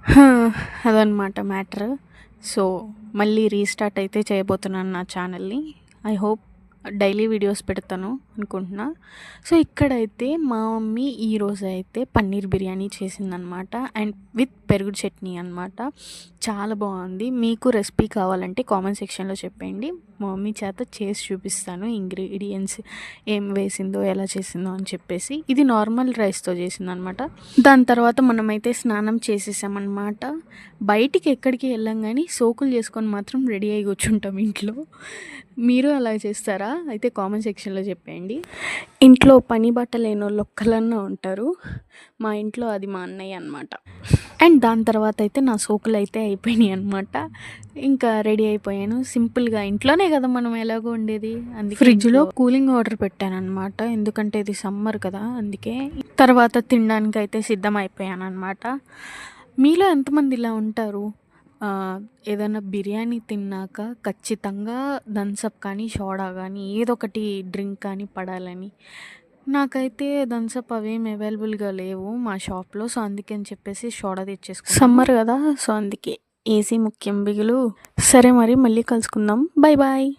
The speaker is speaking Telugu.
హా! అదనమాట మ్యాటర్. సో, మళ్ళీ రీస్టార్ట్ అయితే చేయబోతున్నాను నా ఛానల్‌ని. ఐ హోప్ డైలీ వీడియోస్ పెడతాను అనుకుంటున్నా. సో, ఇక్కడైతే మా మమ్మీ ఈరోజైతే పన్నీర్ బిర్యానీ చేసిందనమాట. అండ్ విత్ పెరుగు చట్నీ అనమాట. చాలా బాగుంది. మీకు రెసిపీ కావాలంటే కామెంట్ సెక్షన్‌లో చెప్పేయండి. మా మమ్మీ చేత చేసి చూపిస్తాను. ఇంగ్రీడియెంట్స్ ఏం వేసిందో, ఎలా చేసిందో అని చెప్పేసి. ఇది నార్మల్ రైస్‌తో చేసిందనమాట. దాని తర్వాత మనమైతే స్నానం చేసేసామన్నమాట. బయటికి ఎక్కడికి వెళ్ళం గానీ, సోకులు చేసుకొని మాత్రం రెడీ అయ్యి కూర్చుంటాం ఇంట్లో. మీరు అలా చేస్తారా? అయితే కామెంట్ సెక్షన్‌లో చెప్పేయండి. ఇంట్లో పని బట్ట లేనోళ్ళు ఒక్కళ్ళన్నా ఉంటారు. మా ఇంట్లో అది మా అన్నయ్య అనమాట. అండ్ దాని తర్వాత అయితే నా సోకులయితే అయిపోయినాయి అనమాట. ఇంకా రెడీ అయిపోయాను. సింపుల్‌గా ఇంట్లోనే కదా మనం ఎలాగో ఉండేది. అందుకే ఫ్రిడ్జ్‌లో కూలింగ్ వాటర్ పెట్టాననమాట. ఎందుకంటే ఇది సమ్మర్ కదా! అందుకే. తర్వాత తినడానికైతే సిద్ధం అయిపోయాననమాట. మీలో ఎంతమంది ఇలా ఉంటారు? ఏదైనా బిర్యానీ తిన్నాక ఖచ్చితంగా థమ్సప్ కానీ, సోడా గానీ ఏదో ఒకటి డ్రింక్ కానీ పడాలని. నాకైతే థమ్సప్ అవేమి అవైలబుల్‌గా లేవు మా షాప్‌లో. సో, అందుకని చెప్పేసి సోడా తెచ్చేసుకున్నాను. సమ్మర్ కదా! సో, అందుకే. ఏసీ ముఖ్యం బిగులు. సరే మరి మళ్ళీ కలుసుకుందాం. Bye bye.